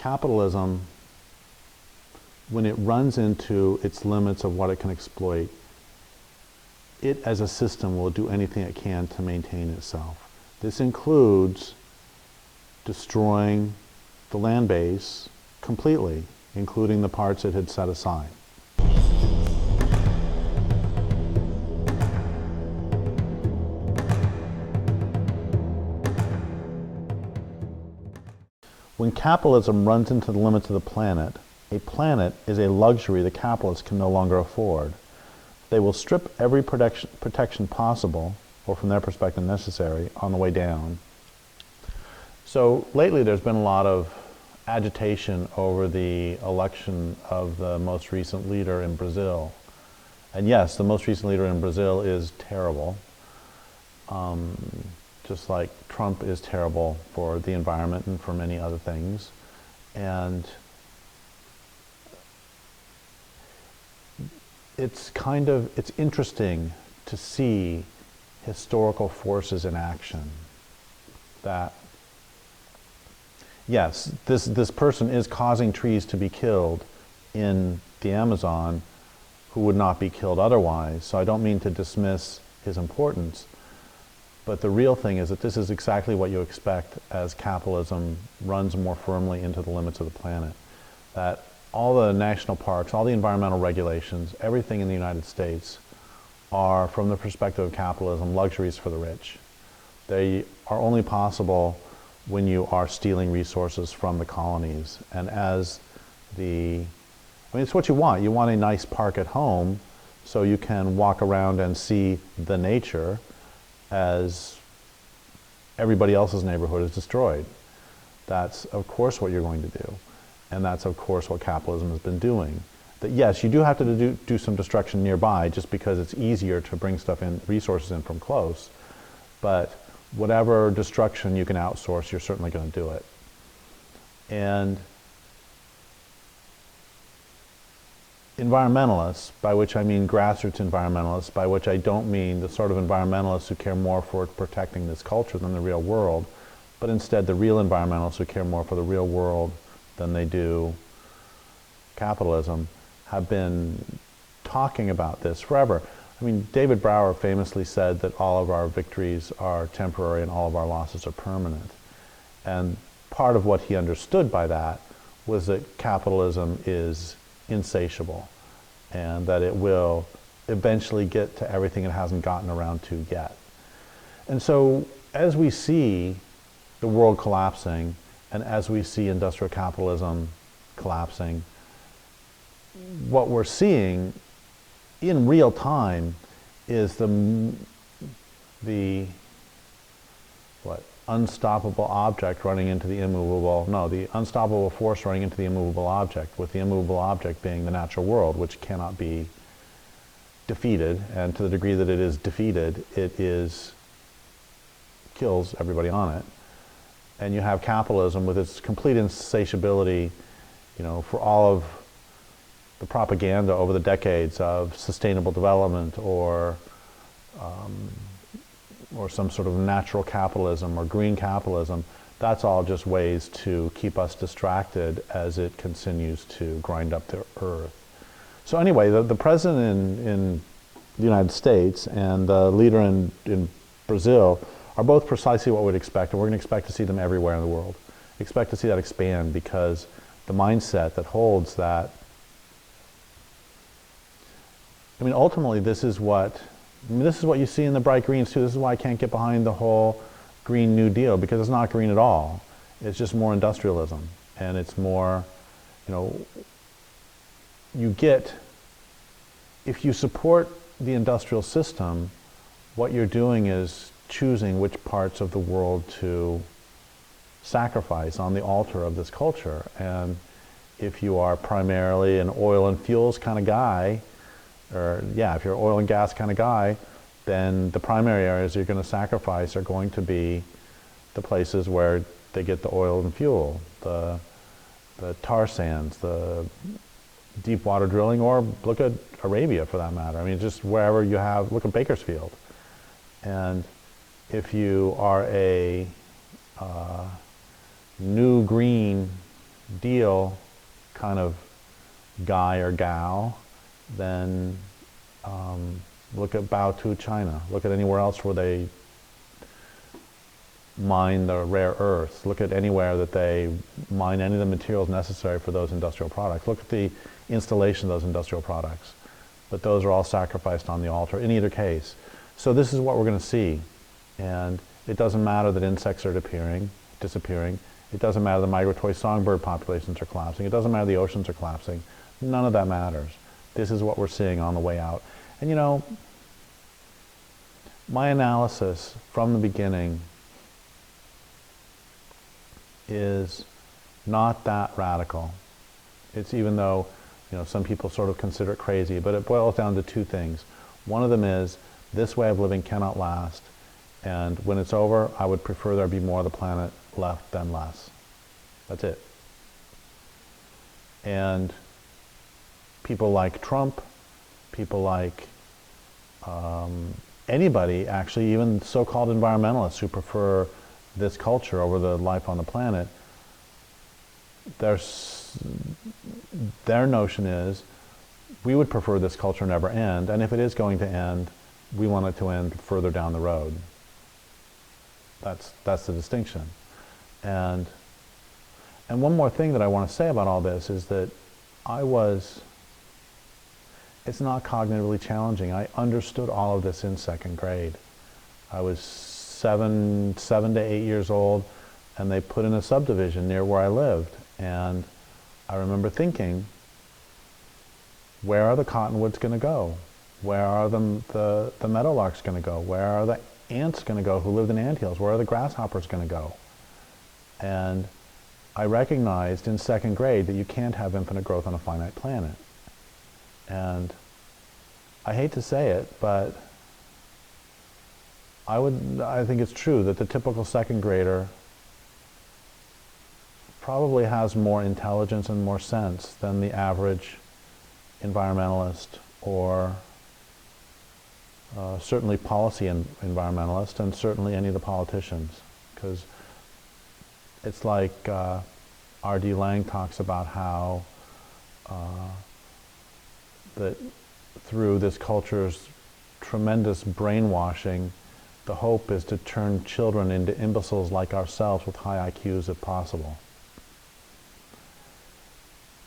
capitalism, when it runs into its limits of what it can exploit, it as a system will do anything it can to maintain itself. This includes destroying the land base completely, including the parts it had set aside. When capitalism runs into the limits of the planet, a planet is a luxury the capitalists can no longer afford. They will strip every protection possible, or from their perspective necessary, on the way down. So lately there's been a lot of agitation over the election of the most recent leader in Brazil. And yes, the most recent leader in Brazil is terrible. Just like Trump is terrible for the environment and for many other things. And it's interesting to see historical forces in action. That, yes, this person is causing trees to be killed in the Amazon who would not be killed otherwise. So I don't mean to dismiss his importance. But the real thing is that this is exactly what you expect as capitalism runs more firmly into the limits of the planet. That all the national parks, all the environmental regulations, everything in the United States are, from the perspective of capitalism, luxuries for the rich. They are only possible when you are stealing resources from the colonies. And it's what you want. You want a nice park at home so you can walk around and see the nature as everybody else's neighborhood is destroyed. That's, of course, what you're going to do. And that's, of course, what capitalism has been doing. That, yes, you do have to do some destruction nearby just because it's easier to bring stuff in, resources in from close. But whatever destruction you can outsource, you're certainly going to do it. And environmentalists, by which I mean grassroots environmentalists, by which I don't mean the sort of environmentalists who care more for protecting this culture than the real world, but instead the real environmentalists who care more for the real world than they do capitalism, have been talking about this forever. I mean, David Brower famously said that all of our victories are temporary and all of our losses are permanent. And part of what he understood by that was that capitalism is insatiable and that it will eventually get to everything it hasn't gotten around to yet. And so as we see the world collapsing and as we see industrial capitalism collapsing, what we're seeing in real time is the unstoppable object running into the the unstoppable force running into the immovable object, with the immovable object being the natural world, which cannot be defeated, and to the degree that it is defeated, kills everybody on it. And you have capitalism with its complete insatiability, for all of the propaganda over the decades of sustainable development or some sort of natural capitalism or green capitalism. That's all just ways to keep us distracted as it continues to grind up the earth. So anyway, the president in the United States and the leader in Brazil are both precisely what we'd expect, and we're going to expect to see them everywhere in the world. Expect to see that expand, because the mindset that holds that, ultimately this is what you see in the bright greens too. This is why I can't get behind the whole Green New Deal, because it's not green at all. It's just more industrialism, and it's more, if you support the industrial system, what you're doing is choosing which parts of the world to sacrifice on the altar of this culture. And if you are primarily an oil and fuels kind of guy, if you're an oil and gas kind of guy, then the primary areas you're going to sacrifice are going to be the places where they get the oil and fuel, the tar sands, the deep water drilling, or look at Arabia for that matter. Just wherever you have, look at Bakersfield. And if you are a new green deal kind of guy or gal, then look at Baotou, China. Look at anywhere else where they mine the rare earths. Look at anywhere that they mine any of the materials necessary for those industrial products. Look at the installation of those industrial products. But those are all sacrificed on the altar in either case. So this is what we're going to see. And it doesn't matter that insects are disappearing. It doesn't matter the migratory songbird populations are collapsing. It doesn't matter the oceans are collapsing. None of that matters. This is what we're seeing on the way out. And you know, my analysis from the beginning is not that radical. It's, even though, you know, some people sort of consider it crazy, but it boils down to two things. One of them is this way of living cannot last, and when it's over, I would prefer there be more of the planet left than less. That's it. And people like Trump, people like anybody, actually, even so-called environmentalists who prefer this culture over the life on the planet, their notion is we would prefer this culture never end, and if it is going to end, we want it to end further down the road. That's the distinction. And one more thing that I want to say about all this is that it's not cognitively challenging. I understood all of this in second grade. I was seven to 8 years old, and they put in a subdivision near where I lived. And I remember thinking, where are the cottonwoods going to go? Where are the meadowlarks going to go? Where are the ants going to go who lived in anthills? Where are the grasshoppers going to go? And I recognized in second grade that you can't have infinite growth on a finite planet. And I hate to say it, but I think it's true that the typical second grader probably has more intelligence and more sense than the average environmentalist, or certainly policy environmentalist, and certainly any of the politicians. Because it's like R.D. Laing talks about how that through this culture's tremendous brainwashing, the hope is to turn children into imbeciles like ourselves with high IQs if possible.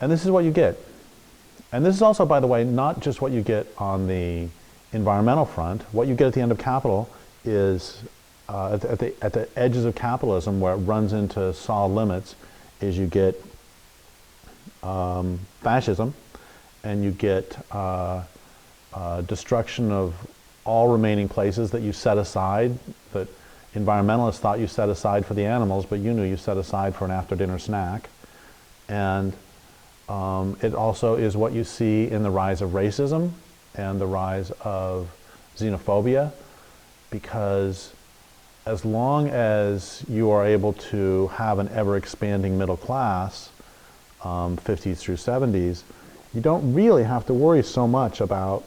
And this is what you get. And this is also, by the way, not just what you get on the environmental front. What you get at the end of capital is, at the edges of capitalism, where it runs into solid limits, is you get fascism, and you get destruction of all remaining places that you set aside, that environmentalists thought you set aside for the animals, but you knew you set aside for an after-dinner snack. And it also is what you see in the rise of racism and the rise of xenophobia, because as long as you are able to have an ever-expanding middle class, 50s through 70s, you don't really have to worry so much about.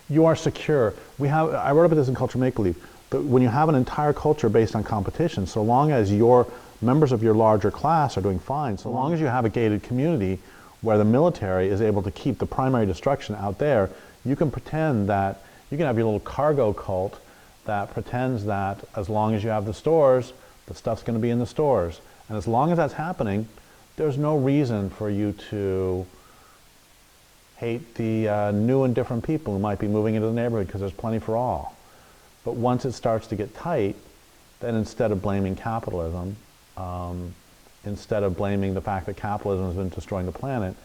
You are secure. I wrote about this in Culture Make-Believe, that when you have an entire culture based on competition, so long as your members of your larger class are doing fine, so long as you have a gated community where the military is able to keep the primary destruction out there, you can pretend that, you can have your little cargo cult that pretends that as long as you have the stores, the stuff's going to be in the stores. And as long as that's happening, there's no reason for you to hate the new and different people who might be moving into the neighborhood, because there's plenty for all. But once it starts to get tight, then instead of blaming capitalism, instead of blaming the fact that capitalism has been destroying the planet,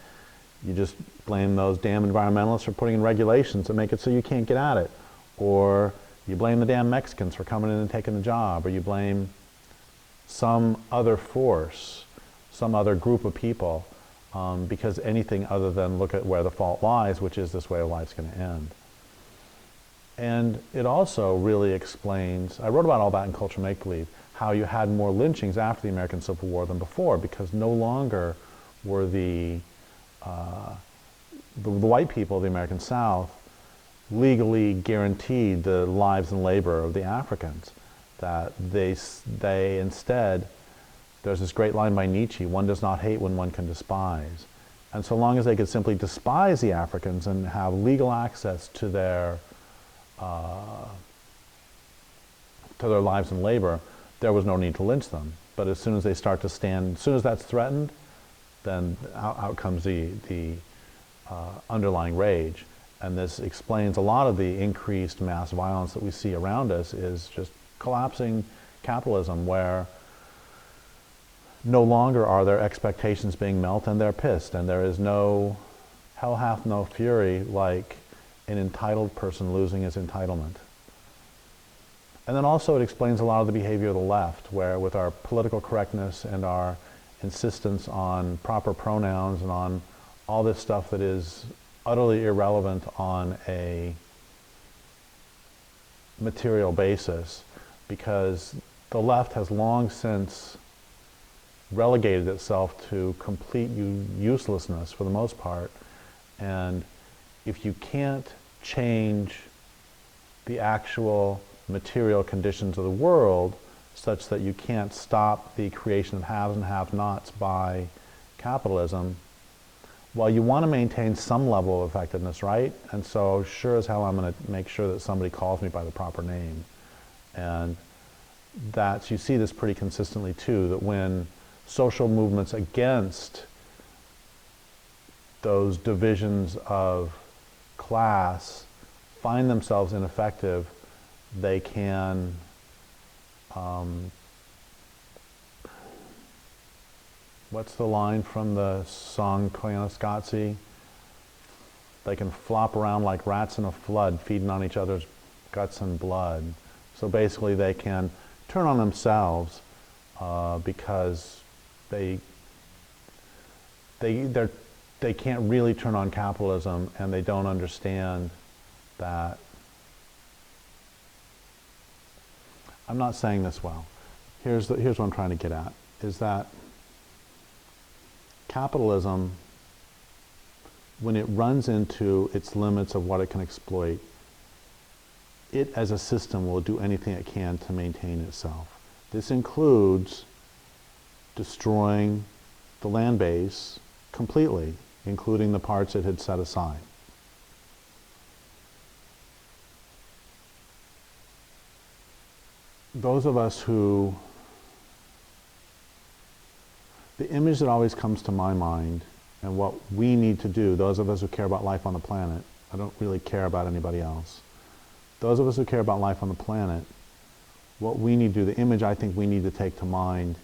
you just blame those damn environmentalists for putting in regulations that make it so you can't get at it. Or you blame the damn Mexicans for coming in and taking the job, or you blame some other force, some other group of people, because anything other than look at where the fault lies, which is this way of life's going to end. And it also really explains, I wrote about all that in Culture Make-Believe, how you had more lynchings after the American Civil War than before, because no longer were the white people of the American South legally guaranteed the lives and labor of the Africans. That they instead There's this great line by Nietzsche, one does not hate when one can despise. And so long as they could simply despise the Africans and have legal access to their lives and labor, there was no need to lynch them. But as soon as they start to stand, as soon as that's threatened, then out comes the underlying rage. And this explains a lot of the increased mass violence that we see around us, is just collapsing capitalism, where no longer are there expectations being met, and they're pissed, and there is no, hell hath no fury like an entitled person losing his entitlement. And then also it explains a lot of the behavior of the left, where with our political correctness and our insistence on proper pronouns and on all this stuff that is utterly irrelevant on a material basis, because the left has long since relegated itself to complete uselessness for the most part. And if you can't change the actual material conditions of the world such that you can't stop the creation of haves and have-nots by capitalism, well, you want to maintain some level of effectiveness, right? And so sure as hell I'm going to make sure that somebody calls me by the proper name. And that's, you see this pretty consistently too, that when social movements against those divisions of class find themselves ineffective, they can what's the line from the song Koyaanisqatsi? They can flop around like rats in a flood, feeding on each other's guts and blood. So basically they can turn on themselves because they can't really turn on capitalism, and they don't understand that. I'm not saying this well. Here's what I'm trying to get at, is that capitalism, when it runs into its limits of what it can exploit, it as a system will do anything it can to maintain itself. This includes destroying the land base completely, including the parts it had set aside. Those of us who, the image that always comes to my mind, and what we need to do, those of us who care about life on the planet, I don't really care about anybody else. Those of us who care about life on the planet, what we need to do, the image I think we need to take to mind,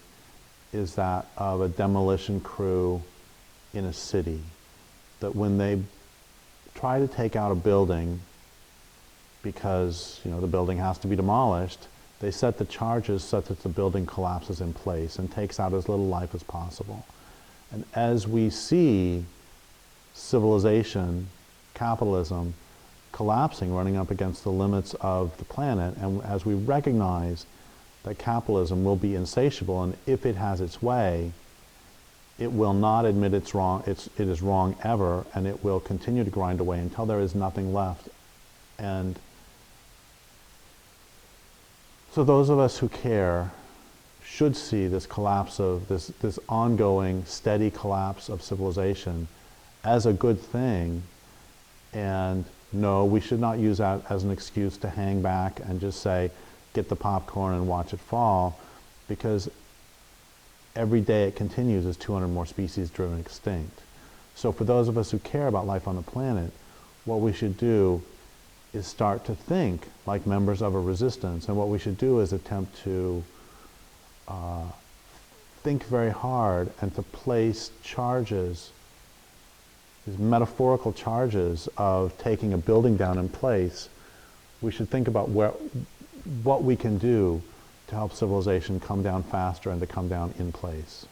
is that of a demolition crew in a city. That when they try to take out a building, because the building has to be demolished, they set the charges such that the building collapses in place and takes out as little life as possible. And as we see civilization, capitalism, collapsing, running up against the limits of the planet, and as we recognize that capitalism will be insatiable, and if it has its way, it will not admit it's wrong, it is wrong ever, and it will continue to grind away until there is nothing left. And so those of us who care should see this collapse of this ongoing, steady collapse of civilization as a good thing. And no, we should not use that as an excuse to hang back and just say, get the popcorn and watch it fall, because every day it continues as 200 more species driven extinct. So for those of us who care about life on the planet, what we should do is start to think like members of a resistance. And what we should do is attempt to think very hard and to place charges, these metaphorical charges of taking a building down in place. We should think about what we can do to help civilization come down faster and to come down in place.